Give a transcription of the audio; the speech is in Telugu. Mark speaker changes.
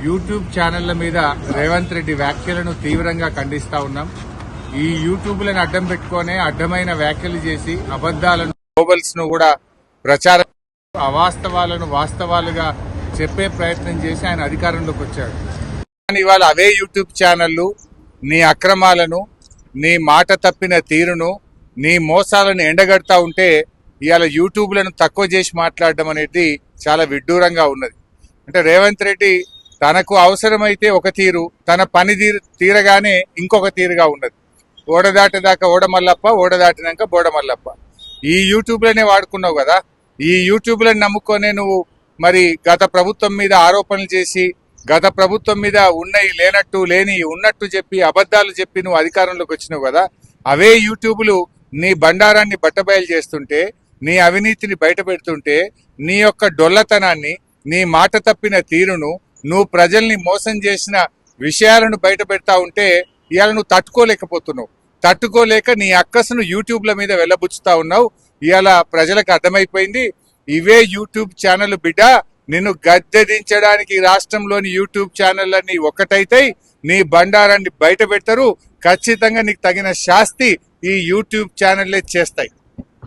Speaker 1: యూట్యూబ్ ఛానళ్ల మీద రేవంత్ రెడ్డి వ్యాఖ్యలను తీవ్రంగా ఖండిస్తా ఉన్నాం. ఈ యూట్యూబ్లను అడ్డం పెట్టుకునే అడ్డమైన వ్యాఖ్యలు చేసి అబద్దాలను గ్లోబల్స్ ను కూడా ప్రచారం అవాస్తవాలను వాస్తవాలుగా చెప్పే ప్రయత్నం చేసి ఆయన అధికారంలోకి వచ్చాడు. కానీ ఇవాళ అవే యూట్యూబ్ ఛానళ్లు నీ అక్రమాలను, నీ మాట తప్పిన తీరును, నీ మోసాలను ఎండగడతా ఉంటే ఇవాళ యూట్యూబ్లను తక్కువ చేసి మాట్లాడడం అనేది చాలా విడ్డూరంగా ఉన్నది. అంటే రేవంత్ రెడ్డి తనకు అవసరమైతే ఒక తీరు, తన పని తీరగానే ఇంకొక తీరుగా ఉన్నది. ఓడదాటేదాకా ఓడమల్లప్ప, ఓడదాటినాక బోడమల్లప్ప. ఈ యూట్యూబ్లనే వాడుకున్నావు కదా. ఈ యూట్యూబ్లను నమ్ముకొనే నువ్వు మరి గత ప్రభుత్వం మీద ఆరోపణలు చేసి, గత ప్రభుత్వం మీద ఉన్నవి లేనట్టు, లేని ఉన్నట్టు చెప్పి, అబద్ధాలు చెప్పి నువ్వు అధికారంలోకి వచ్చినావు కదా. అవే యూట్యూబ్లు నీ బండారాన్ని బట్టబయలు చేస్తుంటే, నీ అవినీతిని బయట పెడుతుంటే, నీ యొక్క డొల్లతనాన్ని, నీ మాట తప్పిన తీరును, నువ్వు ప్రజల్ని మోసం చేసిన విషయాలను బయట పెడతా ఉంటే ఇవాళ నువ్వు తట్టుకోలేకపోతున్నావు. తట్టుకోలేక నీ అక్కసును యూట్యూబ్ల మీద వెళ్ళబుచ్చుతా ఉన్నావు. ఇవాళ ప్రజలకు అర్థమైపోయింది, ఇవే యూట్యూబ్ ఛానల్ బిడ్డ నిన్ను గద్దెదించడానికి రాష్ట్రంలోని యూట్యూబ్ ఛానళ్ళన్నీ ఒక్కటైతాయి, నీ బండారాన్ని బయట పెడతారు. ఖచ్చితంగా నీకు తగిన శాస్తి ఈ యూట్యూబ్ ఛానళ్లే చేస్తాయి.